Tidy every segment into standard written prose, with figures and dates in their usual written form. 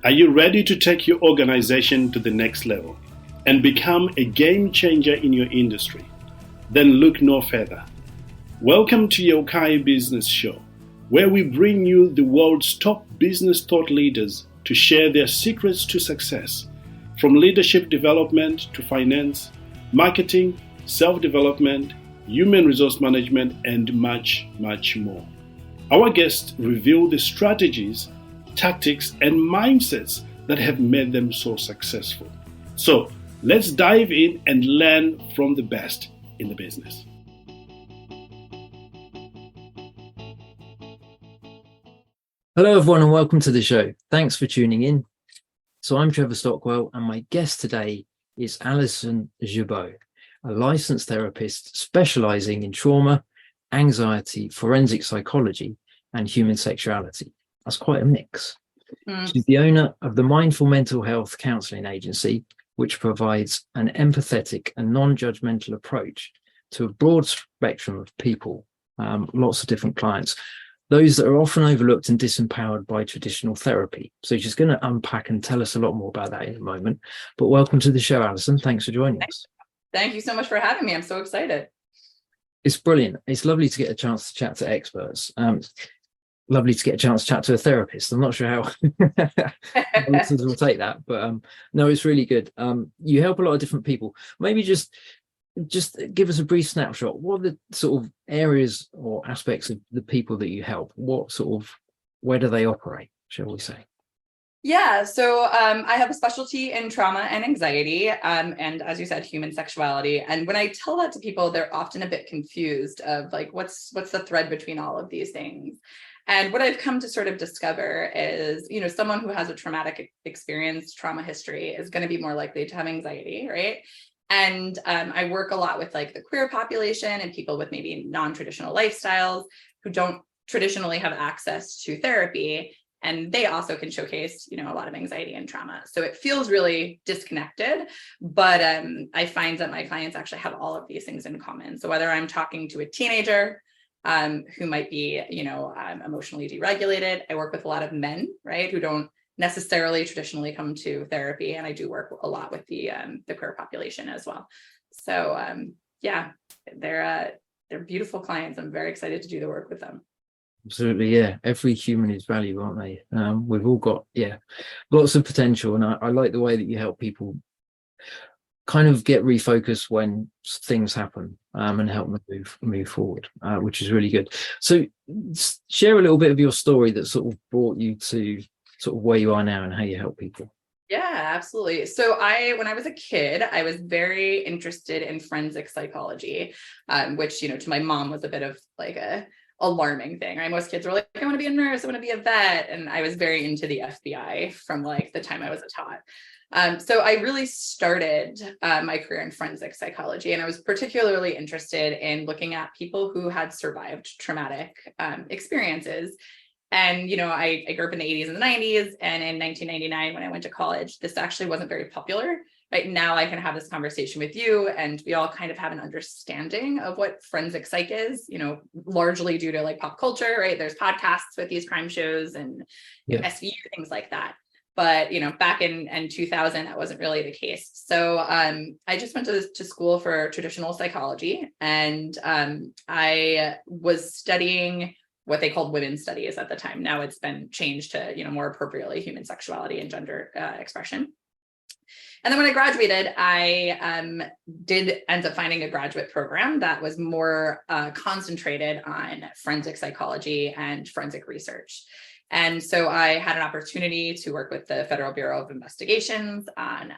Are you ready to take your organization to the next level and become a game changer in your industry? Then look no further. Welcome to Yokai Business Show, where we bring you the world's top business thought leaders to share their secrets to success, from leadership development to finance, marketing, self-development, human resource management, and much, much more. Our guests reveal the strategies, tactics, and mindsets that have made them so successful. So let's dive in and learn from the best in the business. Hello, everyone, and welcome to the show. Thanks for tuning in. So I'm Trevor Stockwell, and my guest today is Allison Guilbault, a licensed therapist specializing in trauma, anxiety, forensic psychology, and human sexuality. That's quite a mix. She's the owner of the Mindful Mental Health Counseling Agency, which provides an empathetic and non-judgmental approach to a broad spectrum of people, lots of different clients, those that are often overlooked and disempowered by traditional therapy. So she's going to unpack and tell us a lot more about that in a moment. But welcome to the show, Allison. Thanks for joining us. Thank you so much for having me. I'm so excited. It's brilliant. It's lovely to get a chance to chat to experts. Lovely to get a chance to chat to a therapist. I'm not sure how listeners will take that, but no, it's really good. You help a lot of different people. Maybe just give us a brief snapshot. What are the sort of areas or aspects of the people that you help? Where do they operate, shall we say? Yeah, so I have a specialty in trauma and anxiety, and as you said, human sexuality. And when I tell that to people, they're often a bit confused of like, what's the thread between all of these things? And what I've come to sort of discover is, someone who has a traumatic experience, trauma history, is going to be more likely to have anxiety, right? And I work a lot with like the queer population and people with maybe non-traditional lifestyles who don't traditionally have access to therapy. And they also can showcase, a lot of anxiety and trauma. So it feels really disconnected, but I find that my clients actually have all of these things in common. So whether I'm talking to a teenager who might be, emotionally deregulated, I work with a lot of men, right, who don't necessarily traditionally come to therapy, and I do work a lot with the queer population as well. So they're beautiful clients. I'm very excited to do the work with them. Absolutely, yeah. Every human is valuable, aren't they? We've all got, lots of potential, and I like the way that you help people kind of get refocused when things happen, and help them move forward, which is really good. So share a little bit of your story that sort of brought you to sort of where you are now and how you help people. Yeah, absolutely. So when I was a kid, I was very interested in forensic psychology, which, to my mom was a bit of like a alarming thing, right? Most kids were like, I want to be a nurse, I want to be a vet. And I was very into the FBI from like the time I was a tot. So I really started my career in forensic psychology, and I was particularly interested in looking at people who had survived traumatic experiences. And, I grew up in the 80s and the 90s, and in 1999, when I went to college, this actually wasn't very popular. Right now, I can have this conversation with you, and we all kind of have an understanding of what forensic psych is, largely due to like pop culture, right? There's podcasts with these crime shows and SVU, things like that. But, back in 2000, that wasn't really the case. So I just went to school for traditional psychology, and I was studying what they called women's studies at the time. Now it's been changed to, more appropriately human sexuality and gender expression. And then when I graduated, I did end up finding a graduate program that was more concentrated on forensic psychology and forensic research. And so I had an opportunity to work with the Federal Bureau of Investigations on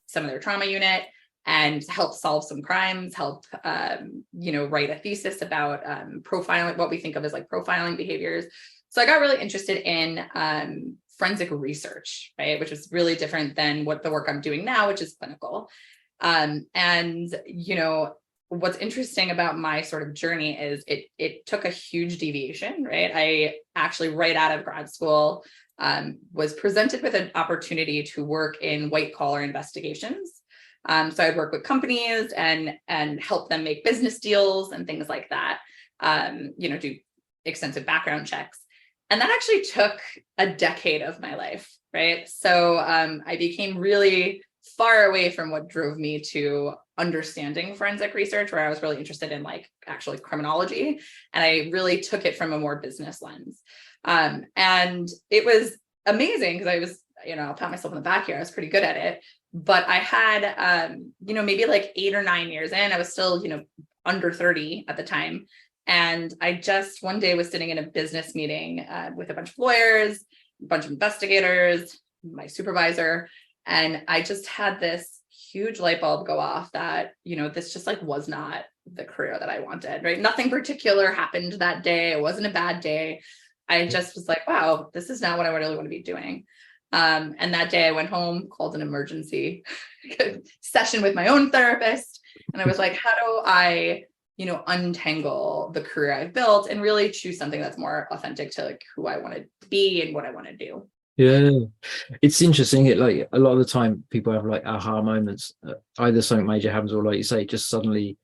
some of their trauma unit and help solve some crimes, help, write a thesis about profiling, what we think of as like profiling behaviors. So I got really interested in forensic research, right, which is really different than what the work I'm doing now, which is clinical. What's interesting about my sort of journey is it took a huge deviation, right? I actually, right out of grad school, was presented with an opportunity to work in white collar investigations. So I'd work with companies and help them make business deals and things like that, do extensive background checks. And that actually took a decade of my life. right? So I became really far away from what drove me to understanding forensic research, where I was really interested in like actually criminology. And I really took it from a more business lens. And it was amazing because I was, I'll pat myself on the back here. I was pretty good at it. But I had, maybe like 8 or 9 years in, I was still, under 30 at the time. And I just one day was sitting in a business meeting with a bunch of lawyers, a bunch of investigators, my supervisor, and I just had this huge light bulb go off that, this just like was not the career that I wanted, right? Nothing particular happened that day. It wasn't a bad day. I just was like, wow, this is not what I really want to be doing. And that day I went home, called an emergency session with my own therapist. And I was like, how do I, untangle the career I've built and really choose something that's more authentic to like who I want to be and what I want to do. Yeah, it's interesting. It like a lot of the time people have like aha moments, either something major happens or like you say, just suddenly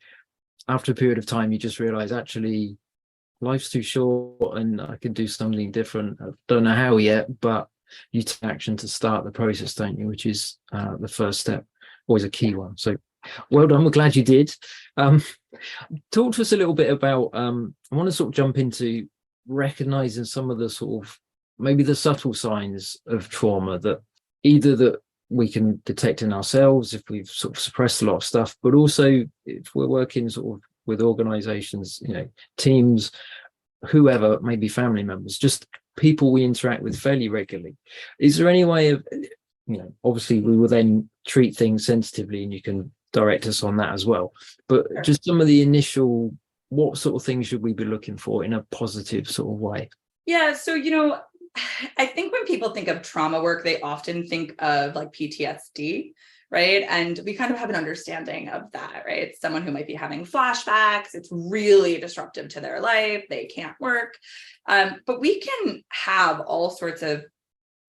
after a period of time, you just realize actually life's too short and I can do something different. I don't know how yet, but you take action to start the process, don't you? Which is the first step, always a key one. So well done. We're glad you did. Talk to us a little bit about, I want to sort of jump into recognizing some of the sort of maybe the subtle signs of trauma that either that we can detect in ourselves if we've sort of suppressed a lot of stuff, but also if we're working sort of with organizations, teams, whoever, maybe family members, just people we interact with fairly regularly. Is there any way of, obviously we will then treat things sensitively and you can direct us on that as well, but Sure. Just some of the initial, what sort of things should we be looking for in a positive sort of way? Yeah. So, I think when people think of trauma work, they often think of like PTSD, right? And we kind of have an understanding of that, right? It's someone who might be having flashbacks. It's really disruptive to their life. They can't work. But we can have all sorts of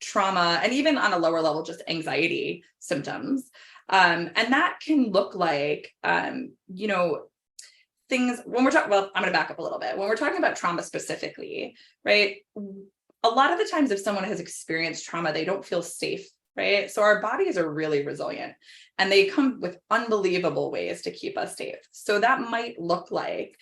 trauma and even on a lower level, just anxiety symptoms. And that can look like, things when we're talking, well, I'm going to back up a little bit. When we're talking about trauma specifically, right? A lot of the times if someone has experienced trauma, they don't feel safe, right? So our bodies are really resilient and they come with unbelievable ways to keep us safe. So that might look like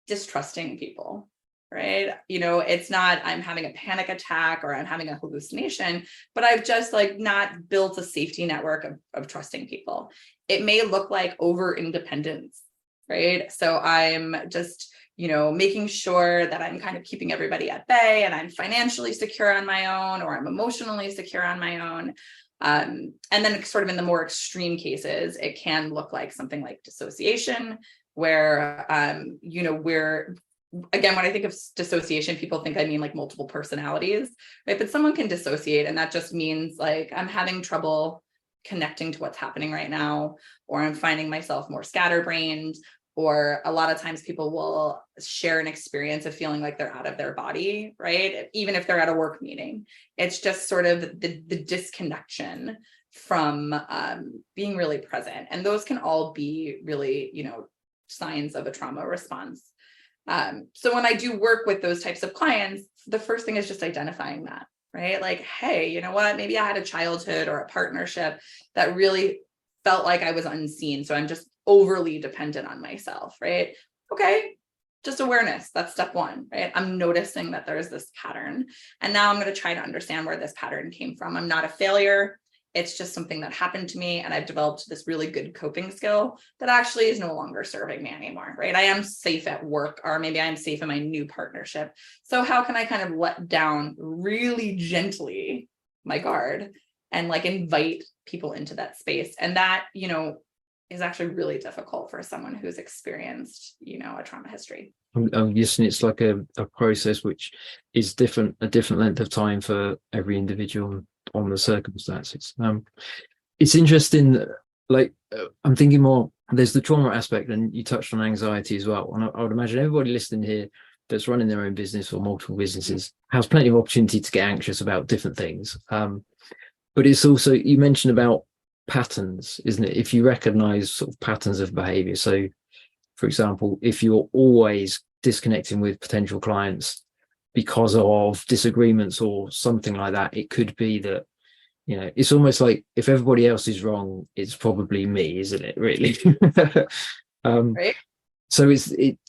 distrusting people, right? It's not I'm having a panic attack or I'm having a hallucination, but I've just like not built a safety network of trusting people. It may look like over independence, right? So I'm just, making sure that I'm kind of keeping everybody at bay and I'm financially secure on my own, or I'm emotionally secure on my own. And then sort of in the more extreme cases, it can look like something like dissociation, where, we're, again, when I think of dissociation, people think I mean like multiple personalities, right? But someone can dissociate, and that just means like I'm having trouble connecting to what's happening right now, or I'm finding myself more scatterbrained, or a lot of times people will share an experience of feeling like they're out of their body, right? Even if they're at a work meeting, it's just sort of the disconnection from being really present. And those can all be really, signs of a trauma response. So when I do work with those types of clients, the first thing is just identifying that, right? Like, hey, you know what? Maybe I had a childhood or a partnership that really felt like I was unseen. So I'm just overly dependent on myself, right? Okay, just awareness. That's step one, right? I'm noticing that there's this pattern. And now I'm going to try to understand where this pattern came from. I'm not a failure. It's just something that happened to me. And I've developed this really good coping skill that actually is no longer serving me anymore, right? I am safe at work, or maybe I'm safe in my new partnership. So how can I kind of let down really gently my guard and like invite people into that space? And that, is actually really difficult for someone who's experienced, a trauma history. I'm guessing it's like a process which is a different length of time for every individual on the circumstances. It's interesting, I'm thinking more, there's the trauma aspect, and you touched on anxiety as well. And I would imagine everybody listening here that's running their own business or multiple businesses has plenty of opportunity to get anxious about different things. But it's also, you mentioned about patterns, isn't it? If you recognize sort of patterns of behavior. So for example, if you're always disconnecting with potential clients because of disagreements or something like that, it could be that It's almost like if everybody else is wrong, it's probably me, isn't it, really? Right. So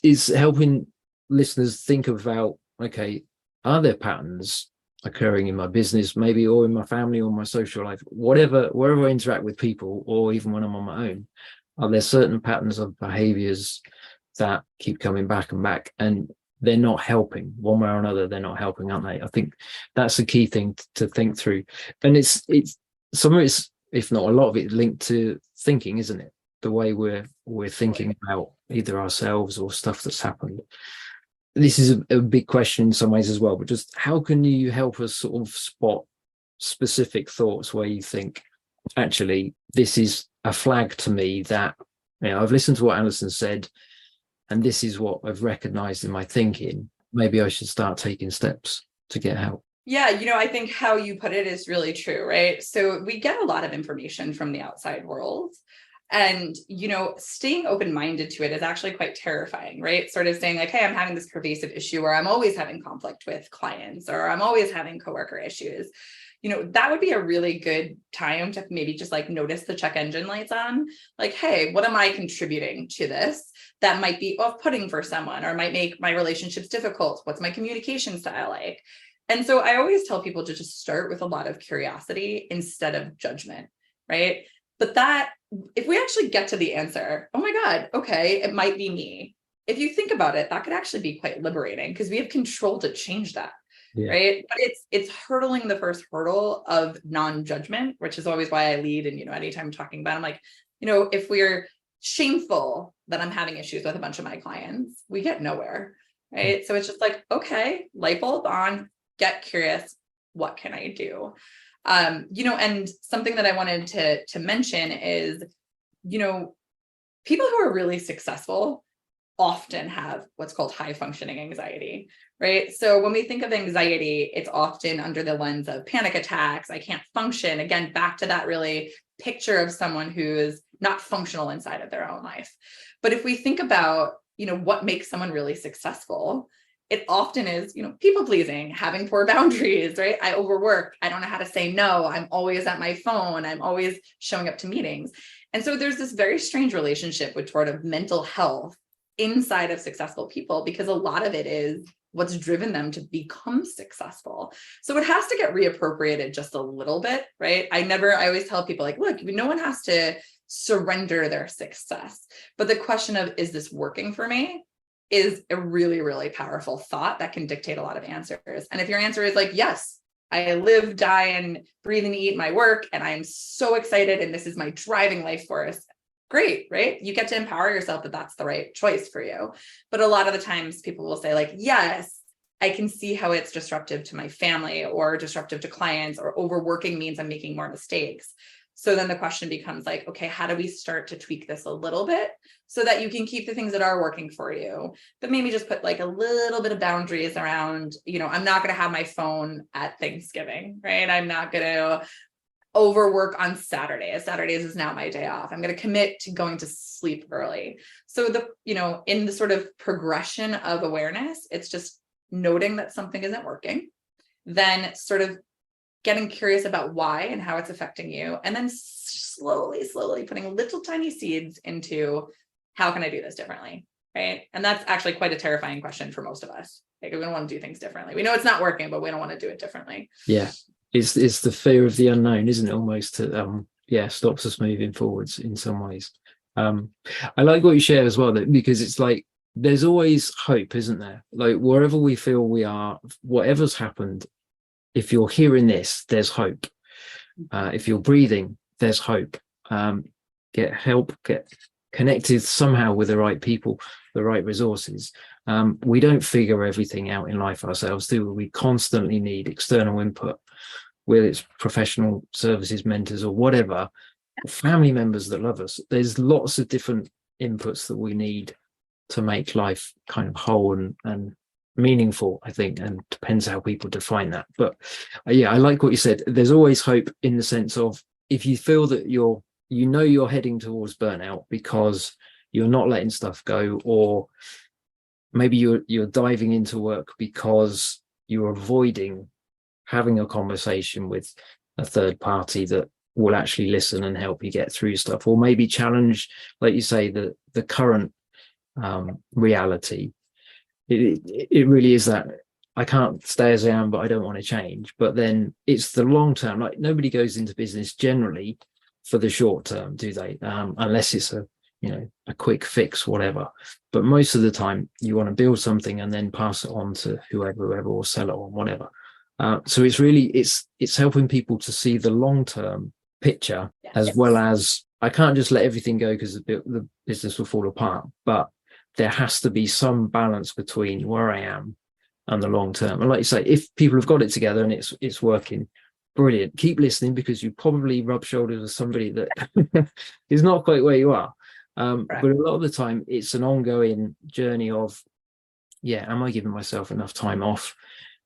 it's helping listeners think about, okay, are there patterns occurring in my business, maybe, or in my family, or my social life, whatever, wherever I interact with people, or even when I'm on my own? Are there certain patterns of behaviors that keep coming back and back, and they're not helping one way or another? They're not helping, aren't they? I think that's the key thing to think through. And it's some of it's, if not a lot of it, linked to thinking, isn't it? The way we're thinking about either ourselves or stuff that's happened. This is a big question in some ways as well, but just how can you help us sort of spot specific thoughts where you think, actually, this is a flag to me that, I've listened to what Allison said, and this is what I've recognized in my thinking. Maybe I should start taking steps to get help. Yeah, I think how you put it is really true, right? So we get a lot of information from the outside world. And, staying open-minded to it is actually quite terrifying, right? Sort of saying like, hey, I'm having this pervasive issue, or I'm always having conflict with clients, or I'm always having coworker issues. That would be a really good time to maybe just like notice the check engine lights on, like, hey, what am I contributing to this that might be off-putting for someone, or might make my relationships difficult? What's my communication style like? And so I always tell people to just start with a lot of curiosity instead of judgment, right? But that, if we actually get to the answer, oh my God, okay, it might be me. If you think about it, that could actually be quite liberating because we have control to change that, right? But it's hurdling the first hurdle of non-judgment, which is always why I lead. And, anytime I'm talking about, I'm like, if we're shameful that I'm having issues with a bunch of my clients, we get nowhere, right? So it's just like, okay, light bulb on, get curious, what can I do? And something that I wanted to mention is, people who are really successful often have what's called high functioning anxiety, right? So when we think of anxiety, it's often under the lens of panic attacks. I can't function. Again, back to that really picture of someone who is not functional inside of their own life. But if we think about, what makes someone really successful, it often is, people pleasing, having poor boundaries, right? I overwork. I don't know how to say no. I'm always at my phone. I'm always showing up to meetings. And so there's this very strange relationship with sort of mental health inside of successful people, because a lot of it is what's driven them to become successful. So it has to get reappropriated just a little bit, right? I always tell people like, look, no one has to surrender their success. But the question of, is this working for me, is a really, really powerful thought that can dictate a lot of answers. And if your answer is like, yes, I live, die, and breathe and eat my work, and I'm so excited, and this is my driving life force, great, right? You get to empower yourself that that's the right choice for you. But a lot of the times people will say like, yes, I can see how it's disruptive to my family or disruptive to clients, or overworking means I'm making more mistakes. So then the question becomes like, okay, how do we start to tweak this a little bit so that you can keep the things that are working for you, but maybe just put like a little bit of boundaries around, I'm not going to have my phone at Thanksgiving, right? I'm not going to overwork on Saturdays. Saturdays is now my day off. I'm going to commit to going to sleep early. So in the sort of progression of awareness, it's just noting that something isn't working, then sort of getting curious about why and how it's affecting you, and then slowly putting little tiny seeds into how can I do this differently, right? And that's actually quite a terrifying question for most of us. Like, we don't want to do things differently. We know it's not working, but we don't want to do it differently. Yeah, it's the fear of the unknown, isn't it? Almost stops us moving forwards in some ways. I like what you share as well, that because it's like there's always hope, isn't there? Like wherever we feel we are, whatever's happened, if you're hearing this, there's hope. If you're breathing, there's hope. Get help, get connected somehow with the right people, the right resources. We don't figure everything out in life ourselves, do we? We constantly need external input, whether it's professional services, mentors, or whatever, family members that love us. There's lots of different inputs that we need to make life kind of whole and meaningful, I think, and depends how people define that. But I like what you said. There's always hope in the sense of, if you feel that you're heading towards burnout because you're not letting stuff go, or maybe you're diving into work because you're avoiding having a conversation with a third party that will actually listen and help you get through stuff, or maybe challenge, like you say, the current reality. It really is that I can't stay as I am, but I don't want to change. But then it's the long term. Like, nobody goes into business generally for the short term, do they? Unless it's a quick fix, whatever. But most of the time, you want to build something and then pass it on to whoever, or sell it on, whatever. So it's really it's helping people to see the long term picture, as well as, I can't just let everything go because the business will fall apart. But there has to be some balance between where I am and the long term. And like you say, if people have got it together and it's working, brilliant. Keep listening, because you probably rub shoulders with somebody that is not quite where you are. But a lot of the time, it's an ongoing journey of, am I giving myself enough time off?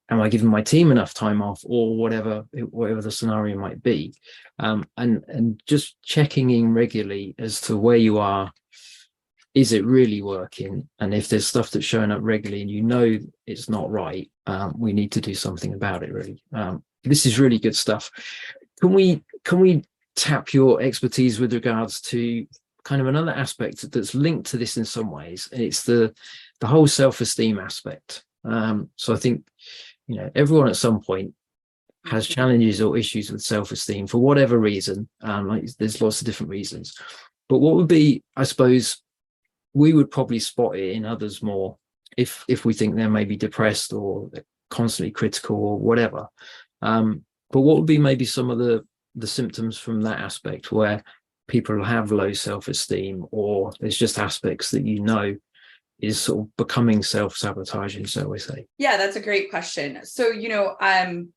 Am I giving my team enough time off, or whatever the scenario might be? And just checking in regularly as to where you are. Is it really working? And if there's stuff that's showing up regularly and it's not right, we need to do something about it, really. This is really good stuff. Can we tap your expertise with regards to kind of another aspect that's linked to this in some ways? And it's the whole self-esteem aspect. So I think, everyone at some point has challenges or issues with self-esteem for whatever reason. There's lots of different reasons. But what would be, I suppose, we would probably spot it in others more if we think they're maybe depressed or they're constantly critical or whatever. But what would be maybe some of the symptoms from that aspect, where people have low self-esteem, or there's just aspects that is sort of becoming self-sabotaging, so we say? Yeah, that's a great question. So,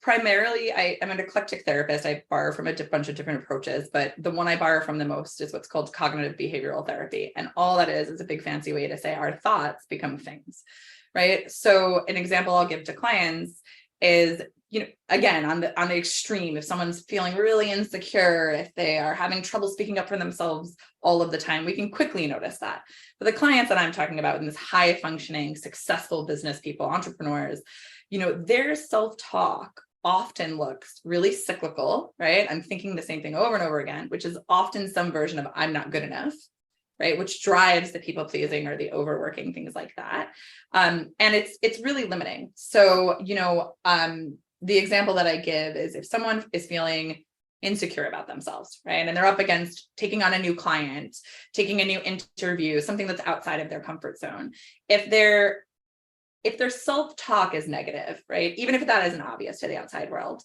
primarily I'm an eclectic therapist. I borrow from a bunch of different approaches, but the one I borrow from the most is what's called cognitive behavioral therapy. And all that is a big fancy way to say our thoughts become things, right? So an example I'll give to clients is, again, on the extreme, if someone's feeling really insecure, if they are having trouble speaking up for themselves all of the time, we can quickly notice that. But the clients that I'm talking about in this high functioning, successful business people, entrepreneurs, their self-talk often looks really cyclical, right? I'm thinking the same thing over and over again, which is often some version of I'm not good enough, right? Which drives the people pleasing or the overworking, things like that. And it's really limiting. So, the example that I give is, if someone is feeling insecure about themselves, right? And they're up against taking on a new client, taking a new interview, something that's outside of their comfort zone. If their self-talk is negative, right? Even if that isn't obvious to the outside world,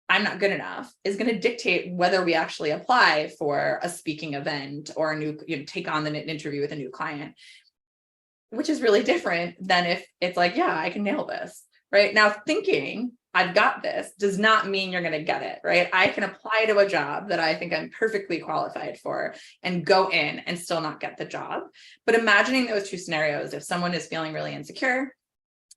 I'm not good enough is going to dictate whether we actually apply for a speaking event or a new, take on an interview with a new client, which is really different than if it's like, I can nail this, right? Now, thinking I've got this does not mean you're going to get it, right? I can apply to a job that I think I'm perfectly qualified for and go in and still not get the job. But imagining those two scenarios, if someone is feeling really insecure,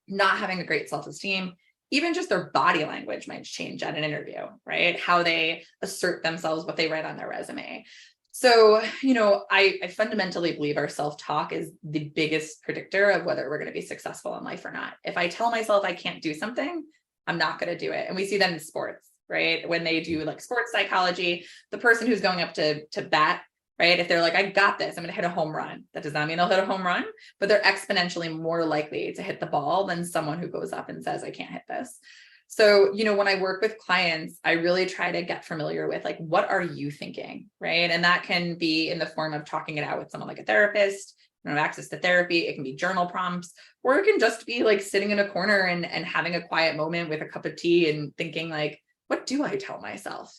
not having a great self-esteem, even just their body language might change at an interview, right? How they assert themselves, what they write on their resume. So, I fundamentally believe our self-talk is the biggest predictor of whether we're going to be successful in life or not. If I tell myself I can't do something, I'm not going to do it. And we see that in sports, right? When they do like sports psychology, the person who's going up to bat, right? If they're like, I got this, I'm going to hit a home run. That does not mean they'll hit a home run, but they're exponentially more likely to hit the ball than someone who goes up and says, I can't hit this. So, when I work with clients, I really try to get familiar with like, what are you thinking, right? And that can be in the form of talking it out with someone like a therapist, access to therapy. It can be journal prompts, or it can just be like sitting in a corner and having a quiet moment with a cup of tea and thinking like, what do I tell myself?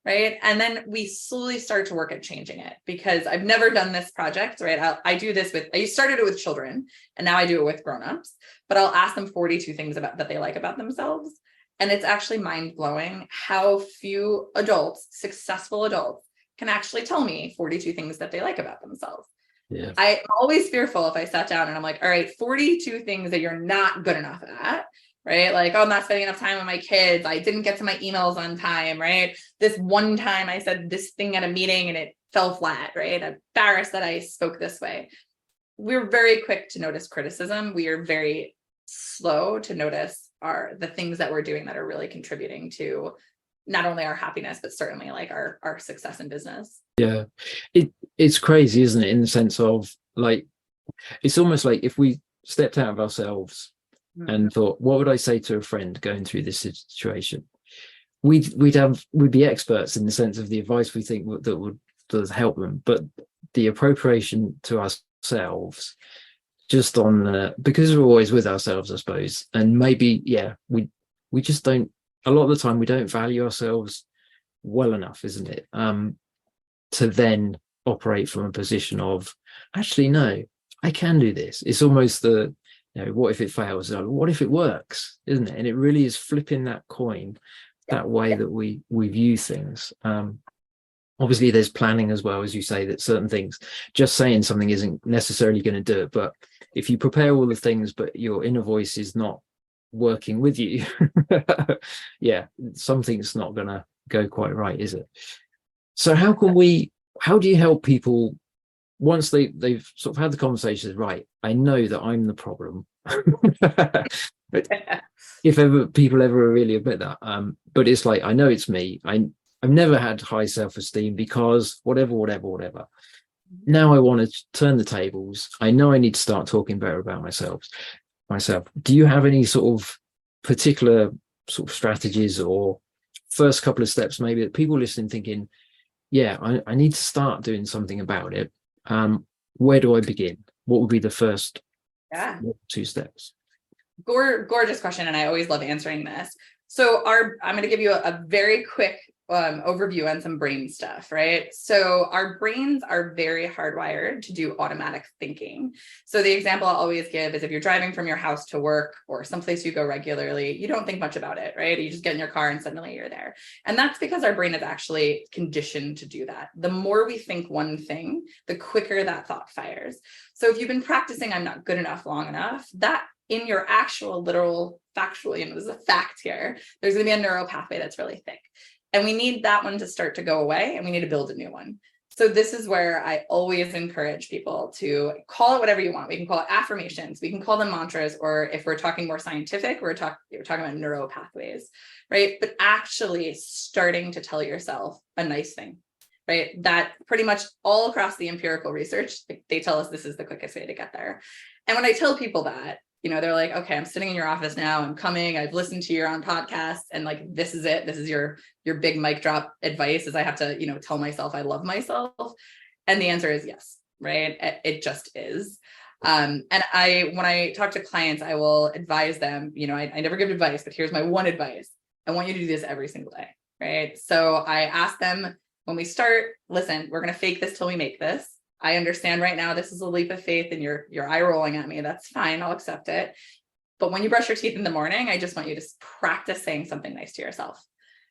Right. And then we slowly start to work at changing it, because I've never done this project, right? I do this I started it with children and now I do it with grownups, but I'll ask them 42 things that they like about themselves. And it's actually mind blowing how few adults, successful adults, can actually tell me 42 things that they like about themselves. Yeah. I'm always fearful if I sat down and I'm like, all right, 42 things that you're not good enough at, right? Like, I'm not spending enough time with my kids. I didn't get to my emails on time, right? This one time I said this thing at a meeting and it fell flat, right? I'm embarrassed that I spoke this way. We're very quick to notice criticism. We are very slow to notice the things that we're doing that are really contributing to not only our happiness, but certainly like our success in business. Yeah, it's crazy, isn't it? In the sense of like, it's almost like if we stepped out of ourselves and thought, what would I say to a friend going through this situation? We'd be experts in the sense of the advice we think that would help them, but the appropriation to ourselves, just on because we're always with ourselves, I suppose, and maybe we just don't, a lot of the time we don't value ourselves well enough, isn't it, to then operate from a position of, actually no, I can do this. It's almost the, what if it fails? What if it works? Isn't it? And it really is flipping that coin, that way that we view things. Obviously there's planning as well, as you say, that certain things, just saying something isn't necessarily going to do it, but if you prepare all the things but your inner voice is not working with you, something's not going to go quite right, is it? So how do you help people once they've sort of had the conversations, right, I know that I'm the problem? But if ever people ever really admit that, but it's like, I know it's me. I've never had high self-esteem because whatever. Now I want to turn the tables. I know I need to start talking better about myself. Do you have any sort of particular sort of strategies or first couple of steps maybe that people listening thinking, I need to start doing something about it? Where do I begin? What would be the first 2 steps? Gorgeous question. And I always love answering this. So I'm going to give you a very quick overview on some brain stuff, right? So our brains are very hardwired to do automatic thinking. So the example I'll always give is if you're driving from your house to work or someplace you go regularly, you don't think much about it, right? You just get in your car and suddenly you're there. And that's because our brain is actually conditioned to do that. The more we think one thing, the quicker that thought fires. So if you've been practicing I'm not good enough long enough, that in your actual literal factual, there's a fact here, there's going to be a neural pathway that's really thick. And we need that one to start to go away and we need to build a new one. So this is where I always encourage people to call it whatever you want. We can call it affirmations, we can call them mantras, or if we're talking more scientific, we're talking about neural pathways, right? But actually starting to tell yourself a nice thing, right? That pretty much all across the empirical research, they tell us this is the quickest way to get there. And when I tell people that, they're like, okay, I'm sitting in your office now. I'm coming. I've listened to your own podcast, and like, this is it. This is your big mic drop advice. Is I have to, tell myself I love myself, and the answer is yes, right? It just is. And when I talk to clients, I will advise them. I never give advice, but here's my one advice. I want you to do this every single day, right? So I ask them when we start, listen, we're going to fake this till we make this. I understand right now this is a leap of faith and you're eye rolling at me. That's fine. I'll accept it. But when you brush your teeth in the morning, I just want you to practice saying something nice to yourself,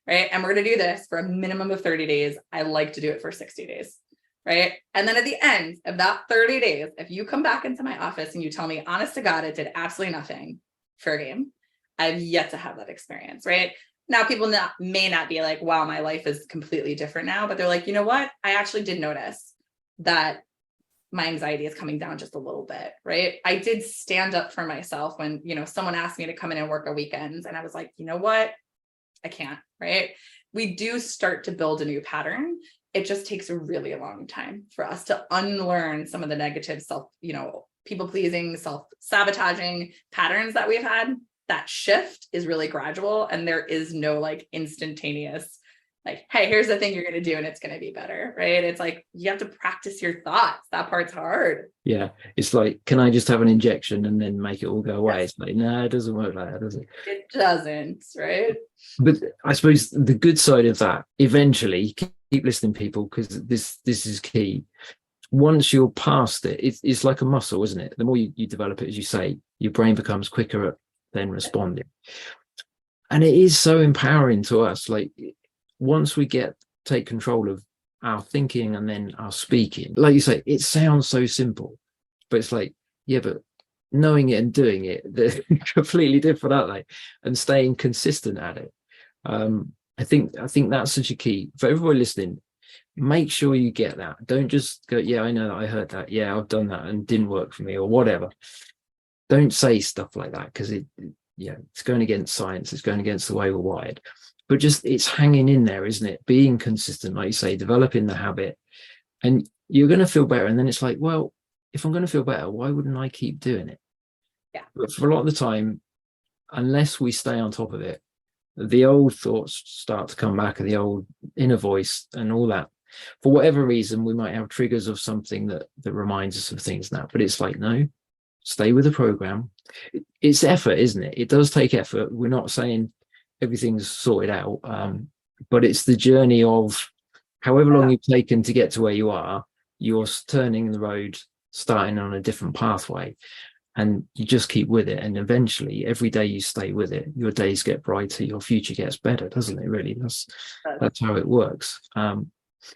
right? And we're going to do this for a minimum of 30 days. I like to do it for 60 days, right? And then at the end of that 30 days, if you come back into my office and you tell me, honest to God, it did absolutely nothing, fair game. I've yet to have that experience, right? Now, people may not be like, wow, my life is completely different now, but they're like, you know what? I actually did notice that my anxiety is coming down just a little bit, right? I did stand up for myself when, someone asked me to come in and work a weekend, and I was like, you know what? I can't, right? We do start to build a new pattern. It just takes a really long time for us to unlearn some of the negative people pleasing, self-sabotaging patterns that we've had. That shift is really gradual, and there is no like instantaneous like, hey, here's the thing you're going to do and it's going to be better, right? It's like, you have to practice your thoughts. That part's hard. Yeah. It's like, can I just have an injection and then make it all go away? Yes. It's like, no, it doesn't work like that, does it? It doesn't, right? But I suppose the good side of that, eventually, keep listening, people, because this is key. Once you're past it, it's like a muscle, isn't it? The more you develop it, as you say, your brain becomes quicker at then responding. And it is so empowering to us. Like, once we take control of our thinking and then our speaking, like you say, it sounds so simple, but it's like, yeah, but knowing it and doing it, they're completely different, aren't they? And staying consistent at it. I think that's such a key for everybody listening. Make sure you get that. Don't just go, yeah, I know that, I heard that, yeah, I've done that and it didn't work for me or whatever. Don't say stuff like that, because it's going against science, it's going against the way we're wired, but just it's hanging in there, isn't it? Being consistent, like you say, developing the habit, and you're going to feel better. And then it's like, well, if I'm going to feel better, why wouldn't I keep doing it? Yeah. But for a lot of the time, unless we stay on top of it, the old thoughts start to come back, and the old inner voice and all that. For whatever reason, we might have triggers of something that reminds us of things now. But it's like, no, stay with the program. It's effort, isn't it? It does take effort. We're not saying everything's sorted out, but it's the journey of however long you've taken to get to where you are. You're turning the road, starting on a different pathway, and you just keep with it. And eventually, every day you stay with it, your days get brighter, your future gets better, doesn't it? Really, that's how it works.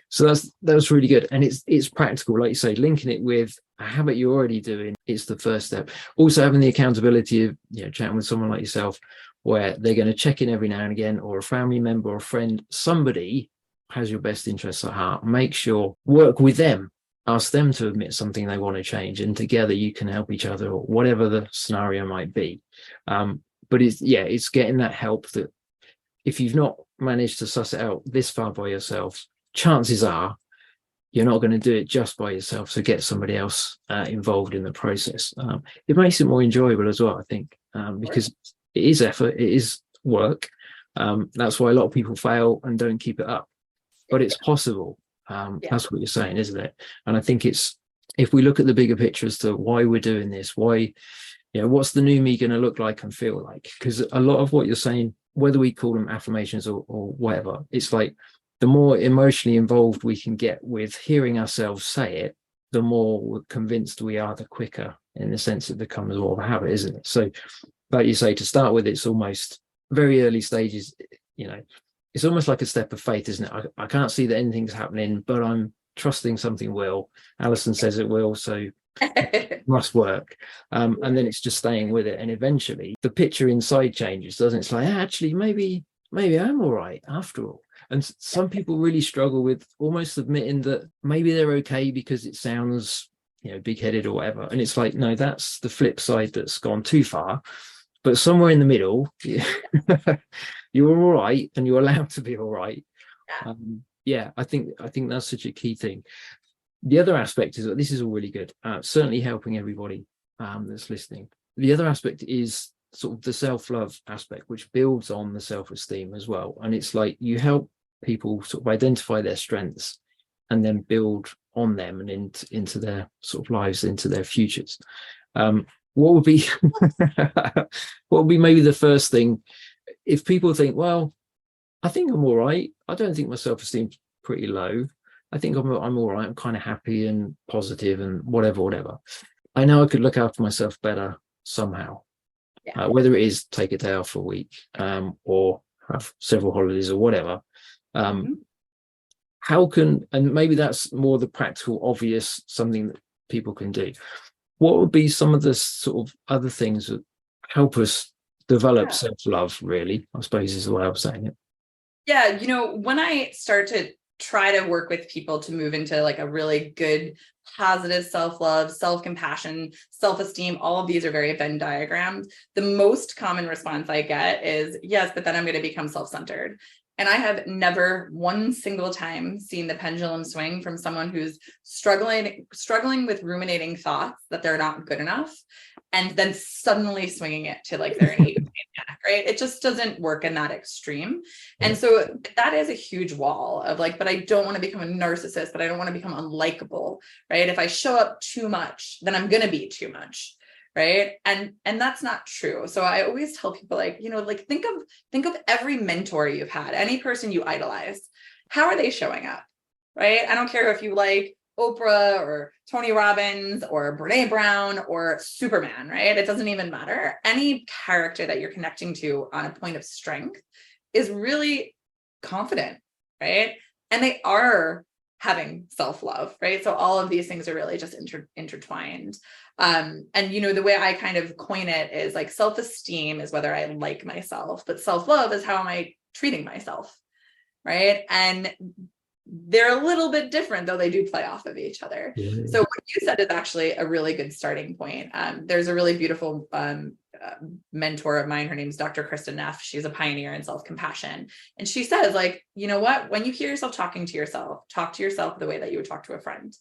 So that's really good, and it's practical, like you say, linking it with a habit you're already doing. It's the first step. Also, having the accountability of chatting with someone like yourself, where they're going to check in every now and again, or a family member or a friend, somebody has your best interests at heart. Make sure, work with them, ask them to admit something they want to change, and together you can help each other, or whatever the scenario might be. But it's getting that help, that if you've not managed to suss it out this far by yourself, chances are you're not going to do it just by yourself. So get somebody else involved in the process. It makes it more enjoyable as well, I think, because it is effort, it is work. That's why a lot of people fail and don't keep it up, but it's possible. That's what you're saying, isn't it? And I think it's, if we look at the bigger picture as to why we're doing this, why, what's the new me going to look like and feel like? Because a lot of what you're saying, whether we call them affirmations or whatever, it's like, the more emotionally involved we can get with hearing ourselves say it, the more convinced we are, the quicker, in the sense it becomes more of a habit, isn't it? So, like you say, to start with, it's almost very early stages, it's almost like a step of faith, isn't it? I can't see that anything's happening, but I'm trusting something will. Allison says it will, so it must work. And then it's just staying with it. And eventually the picture inside changes, doesn't it? It's like, actually, maybe I'm all right after all. And some people really struggle with almost admitting that maybe they're okay because it sounds, big-headed or whatever. And it's like, no, that's the flip side that's gone too far. But somewhere in the middle, you're all right, and you're allowed to be all right. I think that's such a key thing. The other aspect is that this is all really good, certainly helping everybody that's listening. The other aspect is sort of the self-love aspect, which builds on the self-esteem as well. And it's like you help people sort of identify their strengths and then build on them and into their sort of lives, into their futures. What would be maybe the first thing, if people think, well, I think I'm all right, I don't think my self-esteem's pretty low, I think I'm all right, I'm kind of happy and positive and whatever, I know I could look after myself better somehow. Whether it is take a day off a week, or have several holidays or whatever. How can, and maybe that's more the practical, obvious, something that people can do. What would be some of the sort of other things that help us develop self-love, really, I suppose is the way I was saying it. Yeah, when I start to try to work with people to move into like a really good, positive self-love, self-compassion, self-esteem, all of these are very Venn diagrammed. The most common response I get is, yes, but then I'm going to become self-centered. And I have never one single time seen the pendulum swing from someone who's struggling with ruminating thoughts that they're not good enough, and then suddenly swinging it to like they're an 8 maniac, right? It just doesn't work in that extreme. And so that is a huge wall of like, but I don't want to become a narcissist, but I don't want to become unlikable, right? If I show up too much, then I'm going to be too much. Right. And that's not true. So I always tell people like, think of every mentor you've had, any person you idolize. How are they showing up? Right. I don't care if you like Oprah or Tony Robbins or Brene Brown or Superman, right? It doesn't even matter. Any character that you're connecting to on a point of strength is really confident, right? And they are having self-love, right? So all of these things are really just intertwined. And, the way I kind of coin it is like self-esteem is whether I like myself, but self-love is how am I treating myself, right? And they're a little bit different, though they do play off of each other. So what you said is actually a really good starting point. There's a really beautiful mentor of mine. Her name's Dr. Kristen Neff. She's a pioneer in self-compassion. And she says, like, you know what, when you hear yourself talking to yourself, talk to yourself the way that you would talk to a friend,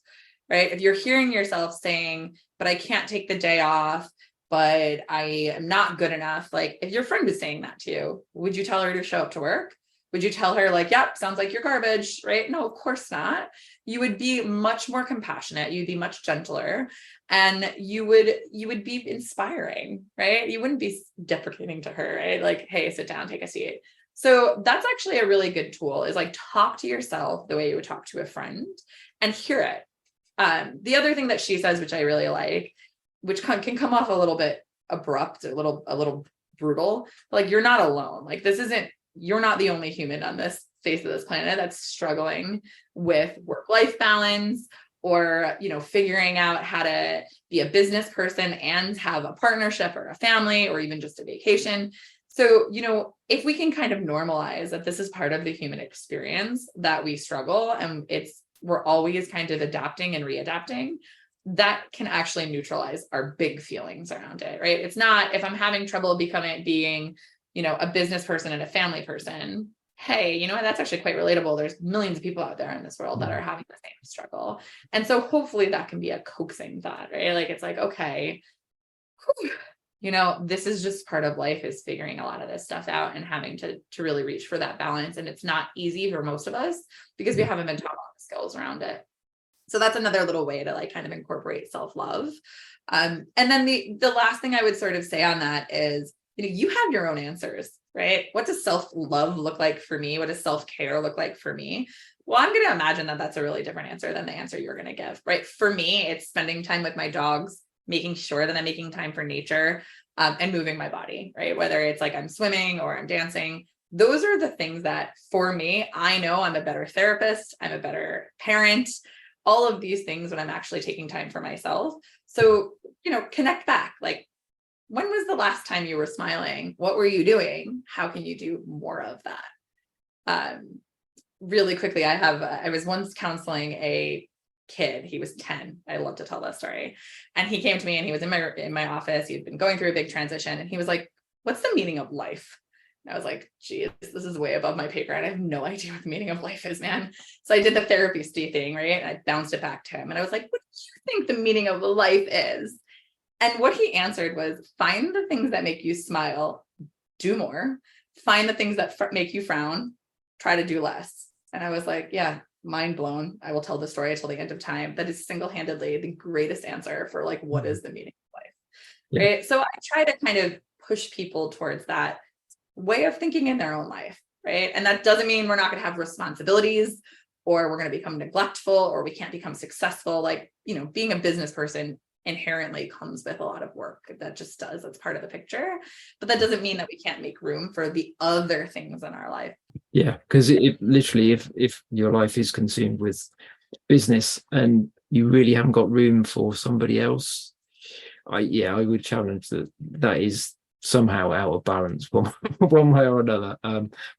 right? If you're hearing yourself saying, but I can't take the day off, but I am not good enough. Like, if your friend is saying that to you, would you tell her to show up to work? Would you tell her like, yep, sounds like you're garbage, right? No, of course not. You would be much more compassionate. You'd be much gentler, and you would be inspiring, right? You wouldn't be deprecating to her, right? Like, hey, sit down, take a seat. So that's actually a really good tool, is like, talk to yourself the way you would talk to a friend and hear it. The other thing that she says, which I really like, which can come off a little bit abrupt, a little brutal, like, you're not alone. Like, you're not the only human on this face of this planet that's struggling with work-life balance, or, figuring out how to be a business person and have a partnership or a family, or even just a vacation. So, if we can kind of normalize that this is part of the human experience, that we struggle, and we're always kind of adapting and readapting, that can actually neutralize our big feelings around it, right? It's not, if I'm having trouble being, a business person and a family person, hey, you know what, that's actually quite relatable. There's millions of people out there in this world that are having the same struggle. And so hopefully that can be a coaxing thought, right? Like, it's like, okay, this is just part of life, is figuring a lot of this stuff out and having to really reach for that balance. And it's not easy for most of us because we haven't been taught all the skills around it. So that's another little way to like kind of incorporate self-love. And then the last thing I would sort of say on that is, you have your own answers, right? What does self-love look like for me? What does self-care look like for me? Well, I'm going to imagine that that's a really different answer than the answer you're going to give, right? For me, it's spending time with my dogs, making sure that I'm making time for nature, and moving my body, right? Whether it's like I'm swimming or I'm dancing. Those are the things that, for me, I know I'm a better therapist, I'm a better parent, all of these things when I'm actually taking time for myself. So, connect back. Like, when was the last time you were smiling? What were you doing? How can you do more of that? Really quickly, I was once counseling a kid. He was 10. I love to tell that story. And he came to me, and he was in my office. He'd been going through a big transition, and he was like, what's the meaning of life? And I was like, geez, this is way above my pay grade. I have no idea what the meaning of life is, man. So I did the therapy thing, right? And I bounced it back to him. And I was like, what do you think the meaning of life is? And what he answered was, find the things that make you smile, do more. Find the things that make you frown, try to do less. And I was like, yeah, mind blown. I will tell the story until the end of time. That is single-handedly the greatest answer for like, what is the meaning of life? Yeah. Right. So I try to kind of push people towards that way of thinking in their own life. Right. And that doesn't mean we're not going to have responsibilities, or we're going to become neglectful, or we can't become successful. Like, being a business person inherently comes with a lot of work. That just does. That's part of the picture. But that doesn't mean that we can't make room for the other things in our life. Yeah, because it literally, if your life is consumed with business and you really haven't got room for somebody else, I would challenge that is somehow out of balance one way or another.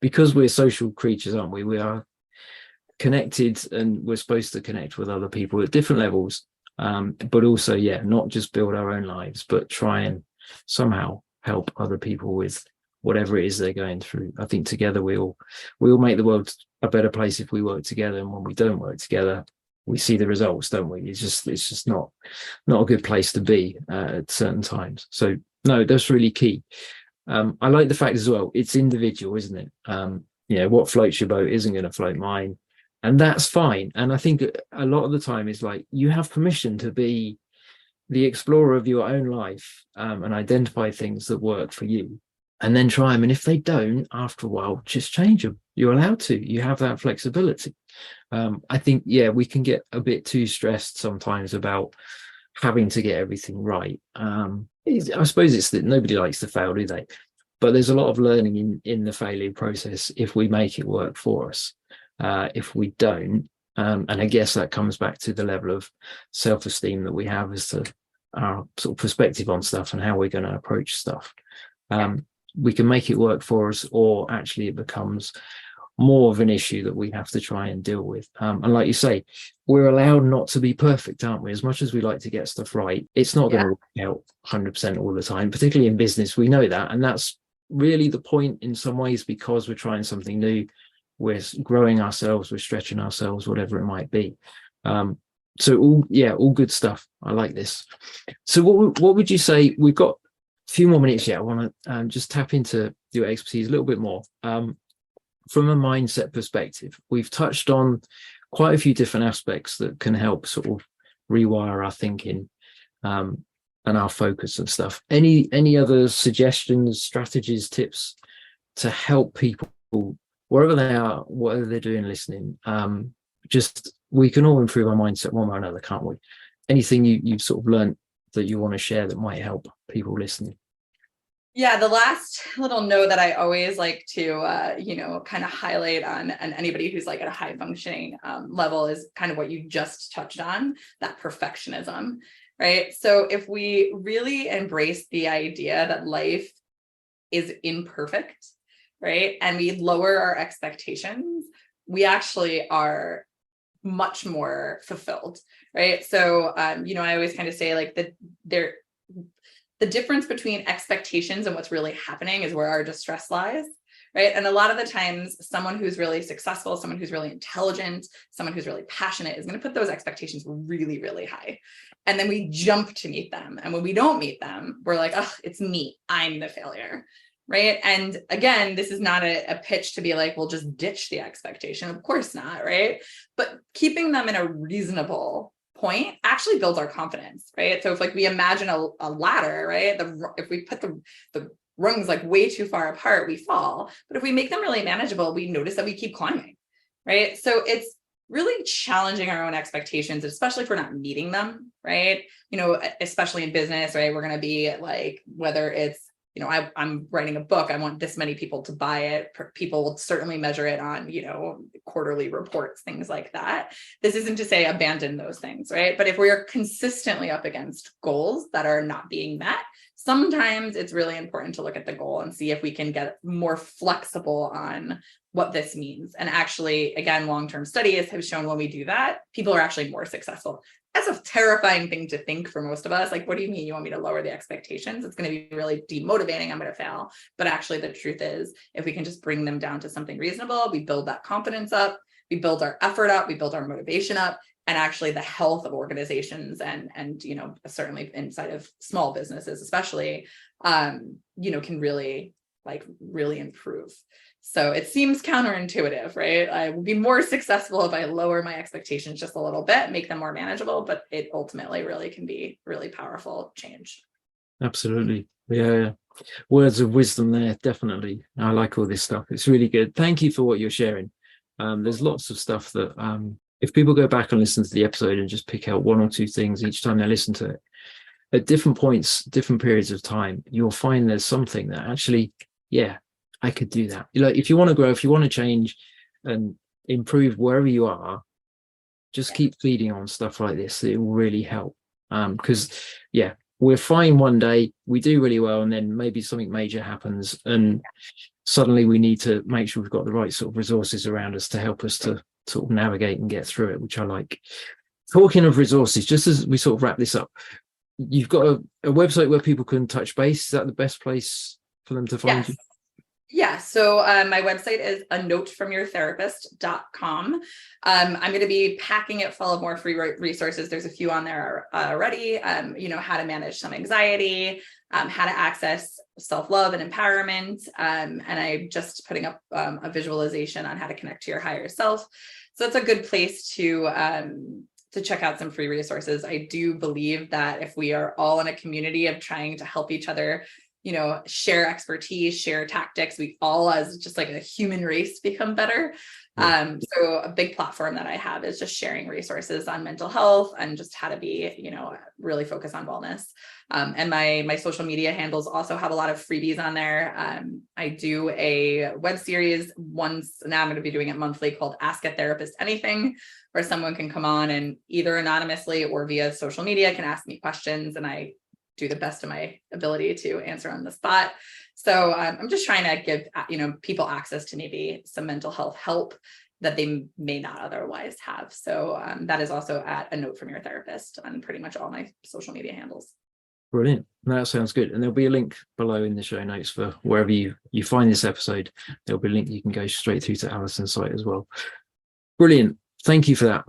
Because we're social creatures, aren't we? We are connected, and we're supposed to connect with other people at different levels. But also, not just build our own lives, but try and somehow help other people with whatever it is they're going through. I think together we all make the world a better place if we work together. And when we don't work together, we see the results, don't we? It's just not a good place to be at certain times. So no, that's really key. I like the fact as well, it's individual, isn't it? What floats your boat isn't going to float mine. And that's fine. And I think a lot of the time is like, you have permission to be the explorer of your own life, and identify things that work for you, and then try them. And if they don't, after a while, just change them. You're allowed to. You have that flexibility. I think, we can get a bit too stressed sometimes about having to get everything right. I suppose it's that nobody likes to fail, do they? But there's a lot of learning in the failure process if we make it work for us. If we don't, and I guess that comes back to the level of self-esteem that we have as to our sort of perspective on stuff and how we're going to approach stuff. We can make it work for us, or actually it becomes more of an issue that we have to try and deal with. And like you say, we're allowed not to be perfect, aren't we? As much as we like to get stuff right, it's not going to work out 100% all the time, particularly in business. We know that. And that's really the point in some ways, because we're trying something new. We're growing ourselves, we're stretching ourselves, whatever it might be. So all good stuff. I like this. So what would you say? We've got a few more minutes yet. I want to just tap into your expertise a little bit more. From a mindset perspective, we've touched on quite a few different aspects that can help sort of rewire our thinking and our focus and stuff. Any other suggestions, strategies, tips to help people wherever they are, whatever they're doing, listening? Just, we can all improve our mindset one way or another, can't we? Anything you've sort of learned that you want to share that might help people listening? Yeah, the last little note that I always like to, kind of highlight on anybody who's like at a high functioning level is kind of what you just touched on, that perfectionism, right? So if we really embrace the idea that life is imperfect, right, and we lower our expectations, we actually are much more fulfilled, right? So, I always kind of say like the difference between expectations and what's really happening is where our distress lies, right? And a lot of the times, someone who's really successful, someone who's really intelligent, someone who's really passionate is going to put those expectations really, really high. And then we jump to meet them. And when we don't meet them, we're like, oh, it's me, I'm the failure. Right. And again, this is not a pitch to be like, we'll just ditch the expectation. Of course not. Right. But keeping them in a reasonable point actually builds our confidence. Right. So if like we imagine a ladder, right, if we put the rungs like way too far apart, we fall. But if we make them really manageable, we notice that we keep climbing. Right. So it's really challenging our own expectations, especially if we're not meeting them. Right. Especially in business. Right. We're going to be like, whether it's, I'm writing a book, I want this many people to buy it. People will certainly measure it on, quarterly reports, things like that. This isn't to say abandon those things, right? But if we are consistently up against goals that are not being met, sometimes it's really important to look at the goal and see if we can get more flexible on what this means. And actually, again, long-term studies have shown when we do that, people are actually more successful. That's a terrifying thing to think for most of us. Like, what do you mean you want me to lower the expectations? It's going to be really demotivating. I'm going to fail. But actually, the truth is, if we can just bring them down to something reasonable, we build that confidence up, we build our effort up, we build our motivation up, and actually the health of organizations and certainly inside of small businesses, especially, can really improve. So it seems counterintuitive, right? I will be more successful if I lower my expectations just a little bit, make them more manageable, but it ultimately really can be really powerful change. Absolutely. Yeah. Words of wisdom there, definitely. I like all this stuff. It's really good. Thank you for what you're sharing. There's lots of stuff that if people go back and listen to the episode and just pick out one or two things each time they listen to it, at different points, different periods of time, you'll find there's something that actually, I could do that. If you want to grow, if you want to change and improve wherever you are, just keep feeding on stuff like this. It will really help. Because we're fine one day, we do really well, and then maybe something major happens, and suddenly we need to make sure we've got the right sort of resources around us to help us to sort of navigate and get through it, which I like. Talking of resources, just as we sort of wrap this up, you've got a website where people can touch base. Is that the best place for them to find you? Yeah. So my website is anotefromyourtherapist.com. I'm going to be packing it full of more free resources. There's a few on there already, how to manage some anxiety, how to access self-love and empowerment. And I'm just putting up a visualization on how to connect to your higher self. So it's a good place to check out some free resources. I do believe that if we are all in a community of trying to help each other, share expertise, share tactics, we all as just like a human race become better. So a big platform that I have is just sharing resources on mental health and just how to be, really focus on wellness. And my social media handles also have a lot of freebies on there. I do a web series once, now I'm going to be doing it monthly, called Ask a Therapist Anything, where someone can come on and either anonymously or via social media can ask me questions, and I do the best of my ability to answer on the spot. So I'm just trying to give, people access to maybe some mental health help that they may not otherwise have. So that is also at a note from your therapist on pretty much all my social media handles. Brilliant. That sounds good. And there'll be a link below in the show notes for wherever you find this episode. There'll be a link you can go straight through to Allison's site as well. Brilliant. Thank you for that.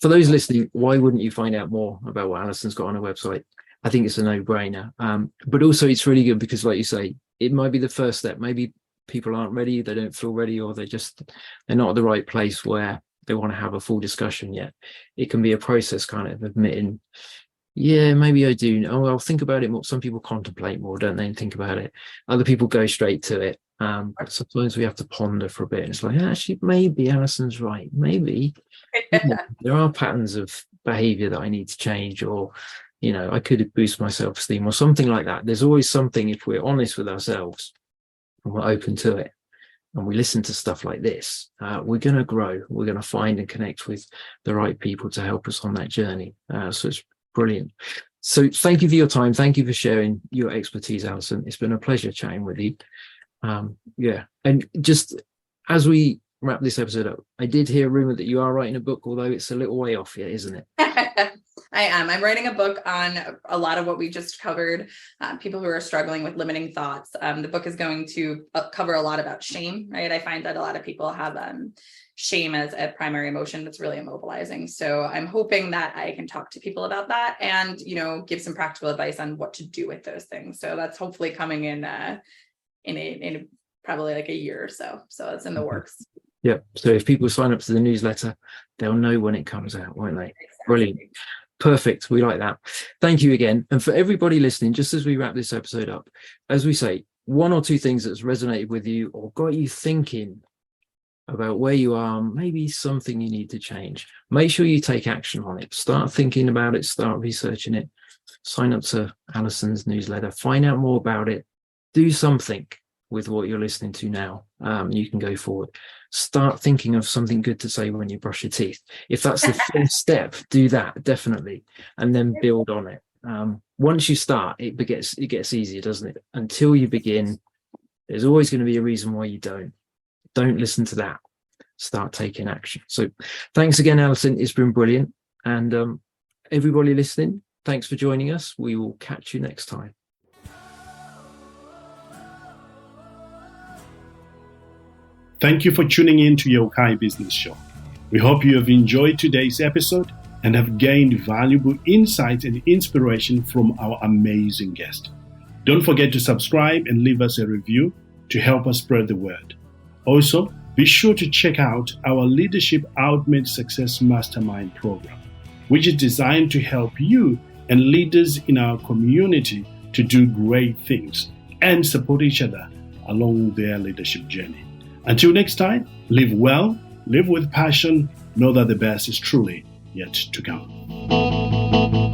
For those listening, why wouldn't you find out more about what Allison's got on her website? I think it's a no-brainer. But also it's really good because, like you say, it might be the first step. Maybe people aren't ready, they don't feel ready, or they're not at the right place where they want to have a full discussion yet. It can be a process, kind of admitting, yeah, maybe I do. Oh, I'll think about it more. Some people contemplate more, don't they, and think about it. Other people go straight to it. But sometimes we have to ponder for a bit. It's like, actually, maybe Allison's right. Maybe there are patterns of behavior that I need to change, or, I could boost my self-esteem or something like that. There's always something, if we're honest with ourselves and we're open to it and we listen to stuff like this, we're going to grow. We're going to find and connect with the right people to help us on that journey. So it's brilliant. So thank you for your time. Thank you for sharing your expertise, Allison. It's been a pleasure chatting with you. And just as we wrap this episode up, I did hear a rumor that you are writing a book, although it's a little way off yet, isn't it? I am. I'm writing a book on a lot of what we just covered, people who are struggling with limiting thoughts. The book is going to cover a lot about shame, right? I find that a lot of people have shame as a primary emotion that's really immobilizing. So I'm hoping that I can talk to people about that and, give some practical advice on what to do with those things. So that's hopefully coming in probably like a year or so. So it's in the works. Yeah. So if people sign up to the newsletter, they'll know when it comes out, won't they? Exactly. Brilliant. Perfect. We like that. Thank you again. And for everybody listening, just as we wrap this episode up, as we say, one or two things that's resonated with you or got you thinking about where you are, maybe something you need to change. Make sure you take action on it. Start thinking about it. Start researching it. Sign up to Allison's newsletter. Find out more about it. Do something with what you're listening to now. You can go forward. Start thinking of something good to say when you brush your teeth. If that's the first step, do that, definitely, and then build on it. Once you start, it gets easier, doesn't it? Until you begin, there's always going to be a reason why you don't listen to that. Start taking action. So thanks again, Allison. It's been brilliant. And everybody listening, thanks for joining us. We will catch you next time. Thank you for tuning in to your Yokai Business Show. We hope you have enjoyed today's episode and have gained valuable insight and inspiration from our amazing guest. Don't forget to subscribe and leave us a review to help us spread the word. Also, be sure to check out our Leadership Ultimate Success Mastermind program, which is designed to help you and leaders in our community to do great things and support each other along their leadership journey. Until next time, live well, live with passion, know that the best is truly yet to come.